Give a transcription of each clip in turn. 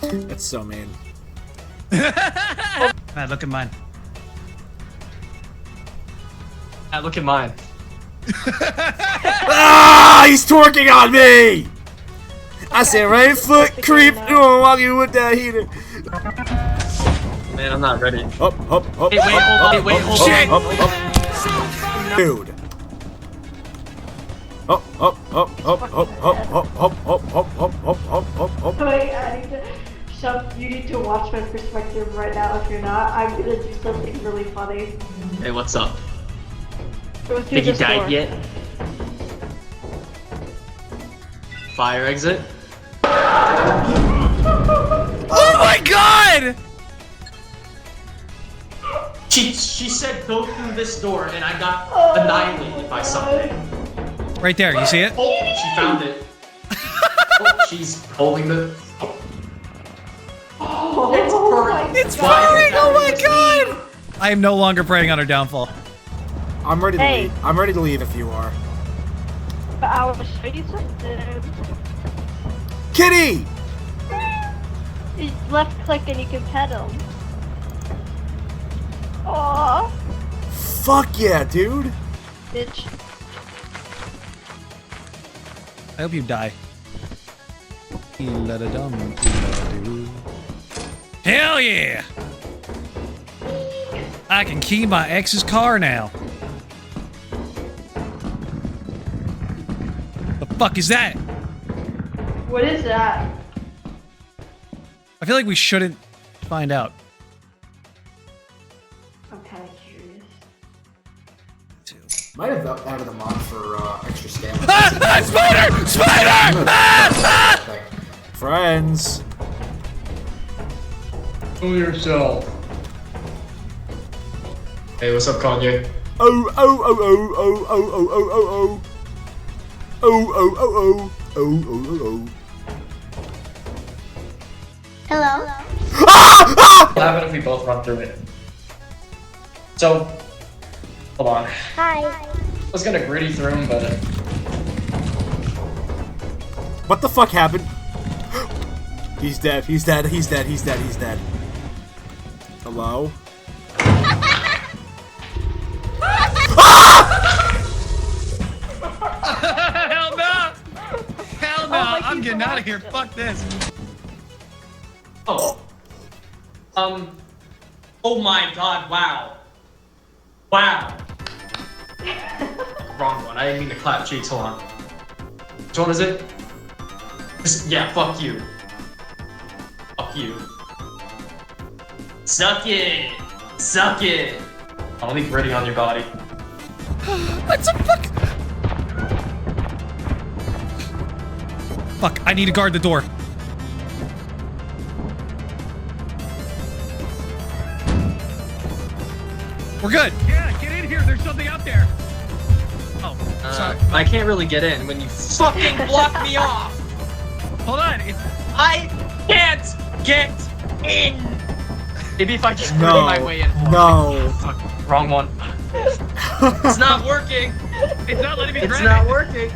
That's so mean. Matt, look at mine. Matt, look at mine. Ah, he's twerking on me! I said right foot creep, walking with that heater. Man, I'm not ready. Up. Hey, wait, hold on. Dude. Up. Wait, I need to. Shep, you need to watch my perspective right now. If you're not, I'm gonna do something really funny. Hey, what's up? Go through Think you this door. died yet? Fire exit? Oh my god! She said go through this door and I got annihilated by something. Right there, you see it? Oh, she found it. Oh, she's holding the... Oh, It's burning. It's burning! Oh my god! I am no longer praying on her downfall. I'm ready to leave. I'm ready to leave if you are. But I will show you something. Kitty! You left click and you can pet him. Aww. Fuck yeah, dude. Bitch. I hope you die. Hell yeah! I can key my ex's car now. The fuck is that? What is that? I feel like we shouldn't find out. I'm kind of curious. Might have added them on for extra stamina. Ah! Spider! Spider! Ah! Friends. Kill yourself. Hey, what's up, Kanye? Oh. Hello? What happened if we both run through it? So, hold on. Hi. I was gonna gritty through him, but... What the fuck happened? He's dead. Hello? Hell no! Hell no! I'm getting out of here. Fuck this. Oh. Oh my god, wow. Wow. Wrong one. I didn't mean to clap cheeks. Hold on. Which one is it? Yeah, fuck you. Fuck you. Suck it! Suck it! I'll leave gritty on your body. What's a fuck? Fuck, I need to guard the door. We're good. Yeah, get in here. There's something out there. Oh, sorry. I can't really get in when you fucking block me off! Hold on. I can't get in! Maybe if I just gritty No. my way in. No. Fuck, wrong one. It's not working! It's not letting me It's grab not it. working!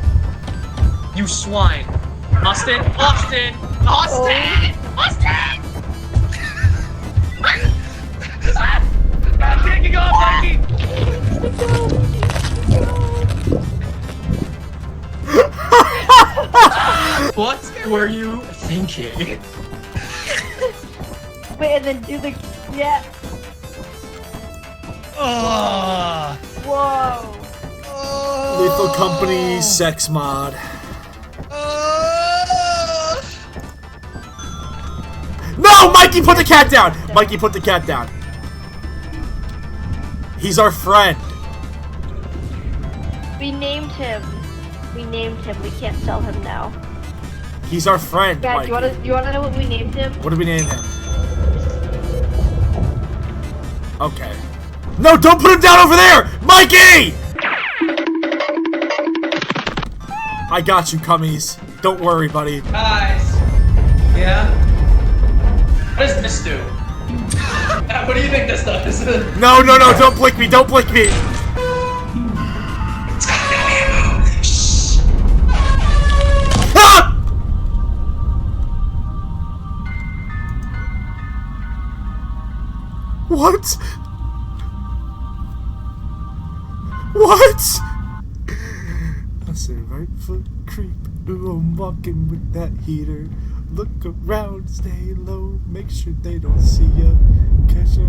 You swine! Austin! Austin! Austin! Austin! I'm taking off, Mikey. What were you thinking? Wait, and then do the. Yeah. Oh. Whoa. Lethal Company sex mod. No! Mikey, put the cat down! Mikey, put the cat down. He's our friend. We named him. We can't sell him now. He's our friend, Guys, Mikey. you wanna know what we named him? What did we name him? Okay. No, don't put him down over there! Mikey! I got you, cummies. Don't worry, buddy. Guys. Yeah? What does this do? What do you think this does? No, don't blick me, don't blick me! Ah! What? What? I say right foot creep. Ooh, I'm walking with that heater. Look around, stay low, make sure they don't see ya. Catch a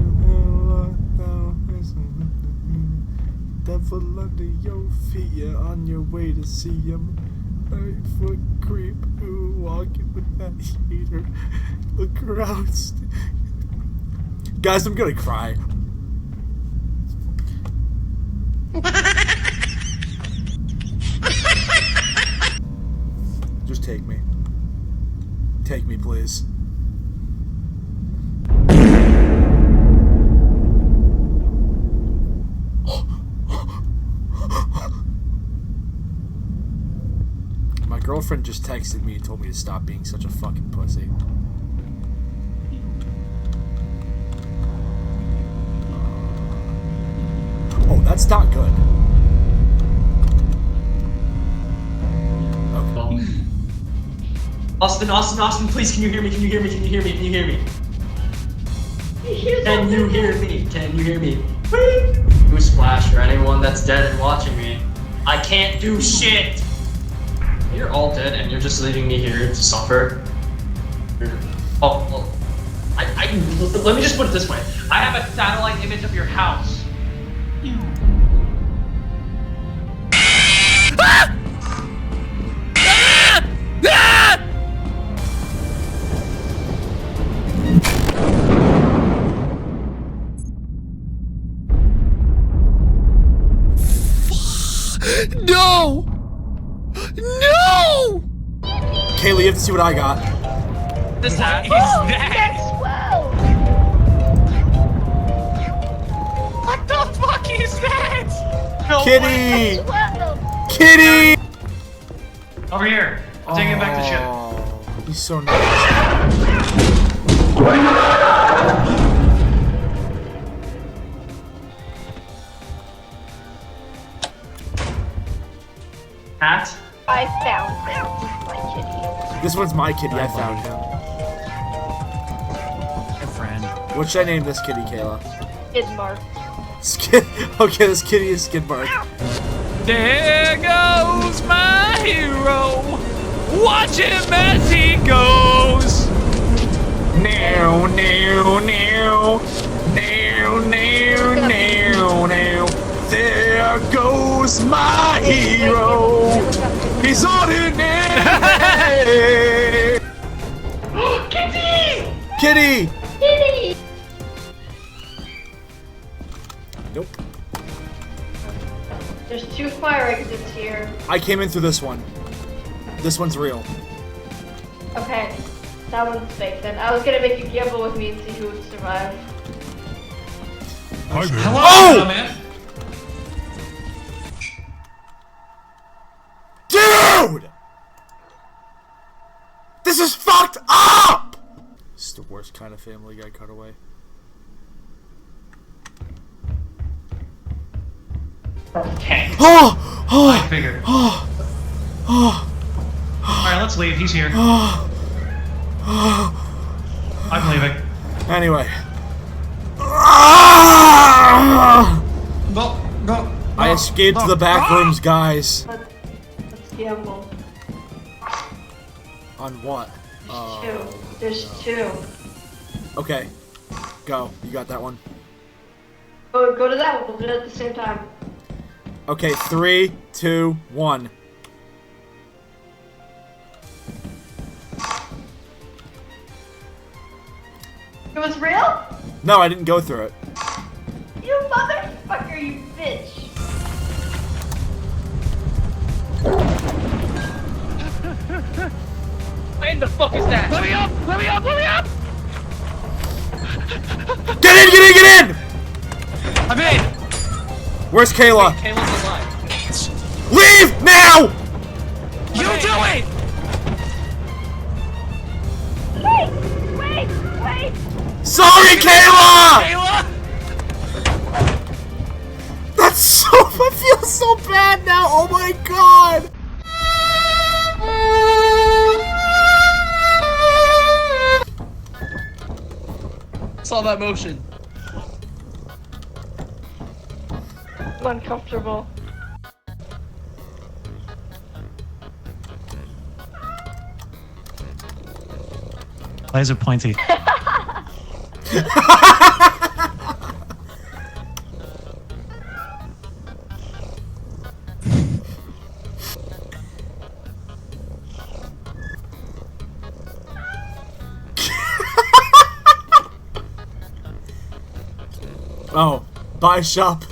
devil under your feet, you're on your way to see him. Right foot creep, ooh, walking with that heater. Look around. Guys, I'm gonna cry. Just take me. Take me, please. My girlfriend just texted me and told me to stop being such a fucking pussy. Oh, that's not good. Okay. Austin, please, can you hear me? Can you hear me? Can you hear me? Can you hear me? Can you hear me? Can you hear me? Newsflash for anyone that's dead and watching me. I can't do shit! You're all dead and you're just leaving me here to suffer. Oh, let me just put it this way. I have a satellite image of your house. No! No! Kayla, you have to see what I got. What is that? What the fuck is that? No Kitty! Kitty! Over here. I'm taking it back to ship. He's so nice. Hat? I found my kitty. This one's my kitty. I found him. My friend. What should I name this kitty, Kayla? Skidmark. Okay, this kitty is Skidmark. There goes my hero. Watch him as he goes. Now, now, now. Now, now, now, now. There goes my hero. He's on it now. Kitty! Kitty! Kitty! Nope. There's 2 fire exits here. I came in through this one. This one's real. Okay, that one's fake then. I was gonna make you gamble with me and see who would survive. Hello, Oh! man. Dude! This is fucked up! This is the worst kind of Family Guy cutaway. Okay. Oh! I figured. Oh! Alright, let's leave. He's here. I'm leaving. Anyway. Go. I escaped the back rooms, guys. Let's gamble. On what? There's 2. Okay. Go. You got that one. Go to that one. We'll do it at the same time. Okay, 3, 2, 1. It was real? No, I didn't go through it. You motherfucker, you bitch. Where the fuck is that? Let me up! Let me up! Let me up! Get in! Get in! Get in! I'm in! Where's Kayla? Kayla's alive. Leave now! You do it! Wait! Sorry, Kayla! Kayla! That's so. I feel so bad now. Oh my god. Saw that motion. uncomfortable. Laser pointy. Oh, buy shop.